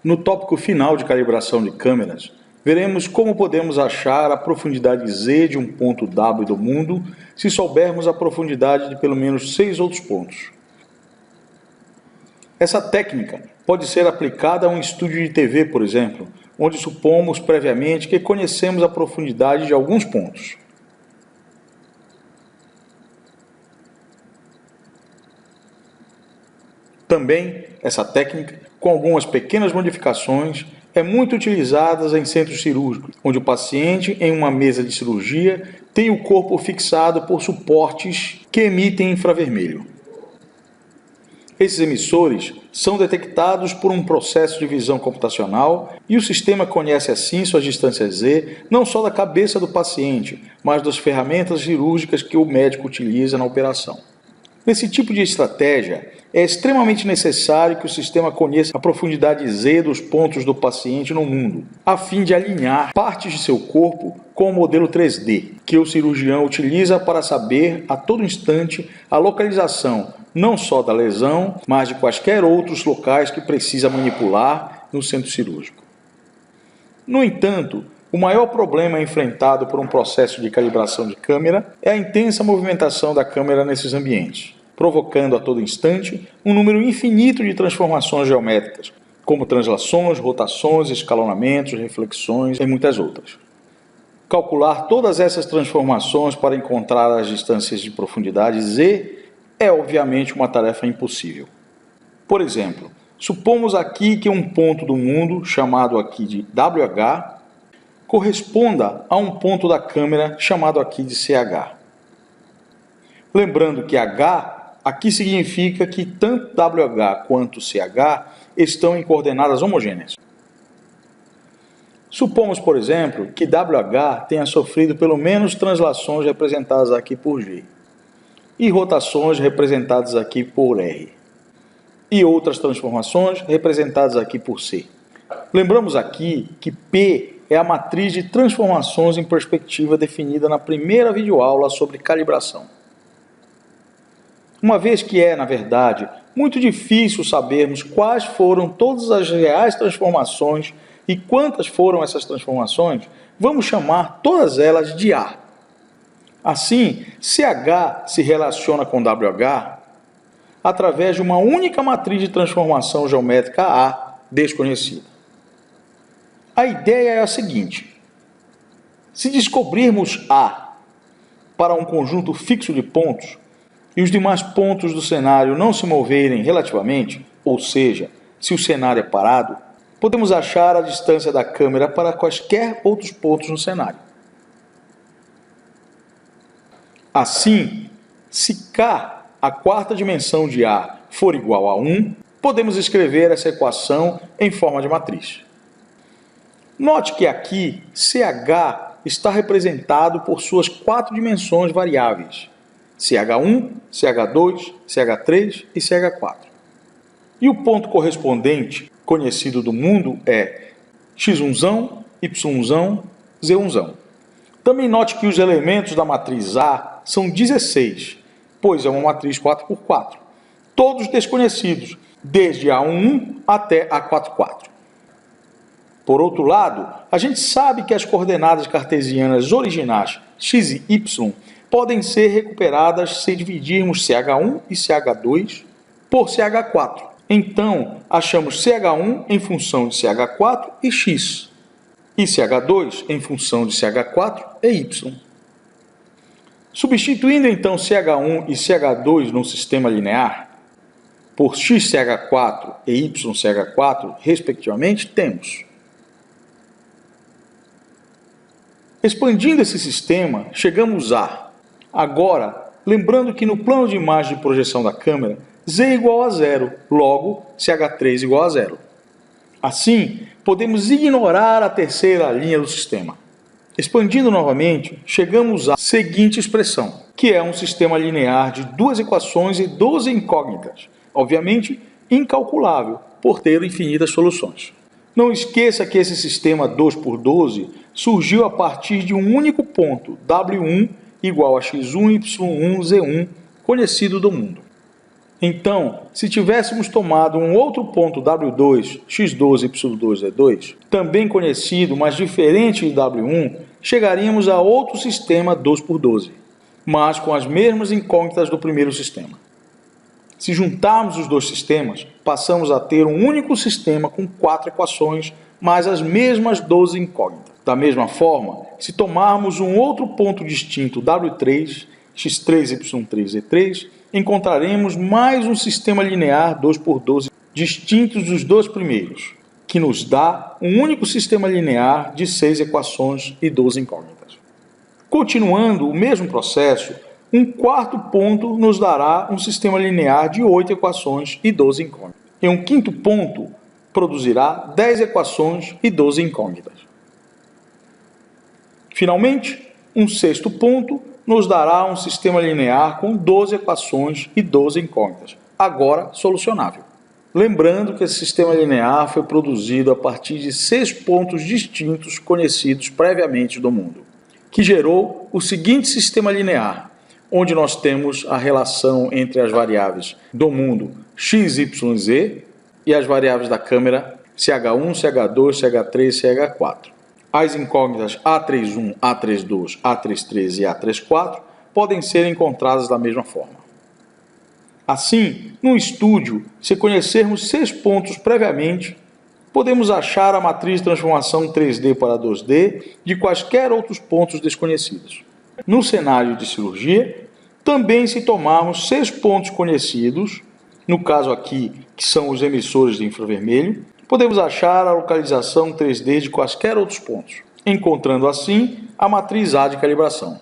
No tópico final de calibração de câmeras, veremos como podemos achar a profundidade Z de um ponto W do mundo se soubermos a profundidade de pelo menos 6 outros pontos. Essa técnica pode ser aplicada a um estúdio de TV, por exemplo, onde supomos previamente que conhecemos a profundidade de alguns pontos. Também, essa técnica, com algumas pequenas modificações, é muito utilizada em centros cirúrgicos, onde o paciente, em uma mesa de cirurgia, tem o corpo fixado por suportes que emitem infravermelho. Esses emissores são detectados por um processo de visão computacional e o sistema conhece assim suas distâncias Z, não só da cabeça do paciente, mas das ferramentas cirúrgicas que o médico utiliza na operação. Nesse tipo de estratégia, é extremamente necessário que o sistema conheça a profundidade Z dos pontos do paciente no mundo, a fim de alinhar partes de seu corpo com o modelo 3D, que o cirurgião utiliza para saber a todo instante a localização não só da lesão, mas de quaisquer outros locais que precisa manipular no centro cirúrgico. No entanto, o maior problema enfrentado por um processo de calibração de câmera é a intensa movimentação da câmera nesses ambientes, provocando a todo instante um número infinito de transformações geométricas, como translações, rotações, escalonamentos, reflexões e muitas outras. Calcular todas essas transformações para encontrar as distâncias de profundidade Z é obviamente uma tarefa impossível. Por exemplo, supomos aqui que um ponto do mundo, chamado aqui de WH, corresponda a um ponto da câmera chamado aqui de CH. Lembrando que H aqui significa que tanto WH quanto CH estão em coordenadas homogêneas. Supomos, por exemplo, que WH tenha sofrido pelo menos translações representadas aqui por G e rotações representadas aqui por R e outras transformações representadas aqui por C. Lembramos aqui que P é a matriz de transformações em perspectiva definida na primeira videoaula sobre calibração. Uma vez que é, na verdade, muito difícil sabermos quais foram todas as reais transformações e quantas foram essas transformações, vamos chamar todas elas de A. Assim, CH se relaciona com WH através de uma única matriz de transformação geométrica A desconhecida. A ideia é a seguinte: se descobrirmos A para um conjunto fixo de pontos e os demais pontos do cenário não se moverem relativamente, ou seja, se o cenário é parado, podemos achar a distância da câmera para quaisquer outros pontos no cenário. Assim, se K, a quarta dimensão de A, for igual a 1, podemos escrever essa equação em forma de matriz. Note que aqui CH está representado por suas 4 dimensões variáveis: CH1, CH2, CH3 e CH4. E o ponto correspondente, conhecido do mundo, é x1, y1, z1. Também note que os elementos da matriz A são 16, pois é uma matriz 4x4, todos desconhecidos, desde A11 até A44. Por outro lado, a gente sabe que as coordenadas cartesianas originais x e y podem ser recuperadas se dividirmos CH1 e CH2 por CH4. Então, achamos CH1 em função de CH4 e x, e CH2 em função de CH4 e y. Substituindo então CH1 e CH2 no sistema linear, por xCH4 e yCH4, respectivamente, temos. Expandindo esse sistema, chegamos a... Agora, lembrando que no plano de imagem de projeção da câmera, Z é igual a 0, logo CH3 igual a 0. Assim, podemos ignorar a terceira linha do sistema. Expandindo novamente, chegamos à seguinte expressão, que é um sistema linear de 2 equações e 12 incógnitas, obviamente incalculável, por ter infinitas soluções. Não esqueça que esse sistema 2x12 surgiu a partir de um único ponto, W1 igual a x1, y1, z1, conhecido do mundo. Então, se tivéssemos tomado um outro ponto W2, X12, Y2, D2, também conhecido, mas diferente de W1, chegaríamos a outro sistema 2x12, mas com as mesmas incógnitas do primeiro sistema. Se juntarmos os dois sistemas, passamos a ter um único sistema com 4 equações, mais as mesmas 12 incógnitas. Da mesma forma, se tomarmos um outro ponto distinto W3, X3, Y3, Z3, encontraremos mais um sistema linear 2x12 distintos dos dois primeiros, que nos dá um único sistema linear de 6 equações e 12 incógnitas. Continuando o mesmo processo, um quarto ponto nos dará um sistema linear de 8 equações e 12 incógnitas. E um quinto ponto produzirá 10 equações e 12 incógnitas. Finalmente, um sexto ponto nos dará um sistema linear com 12 equações e 12 incógnitas, agora solucionável. Lembrando que esse sistema linear foi produzido a partir de 6 pontos distintos conhecidos previamente do mundo, que gerou o seguinte sistema linear, onde nós temos a relação entre as variáveis do mundo x, y, z e as variáveis da câmera CH1, CH2, CH3 e CH4. As incógnitas A31, A32, A33 e A34 podem ser encontradas da mesma forma. Assim, no estúdio, se conhecermos 6 pontos previamente, podemos achar a matriz de transformação 3D para 2D de quaisquer outros pontos desconhecidos. No cenário de cirurgia, também se tomarmos 6 pontos conhecidos, no caso aqui, que são os emissores de infravermelho, podemos achar a localização 3D de quaisquer outros pontos, encontrando assim a matriz A de calibração.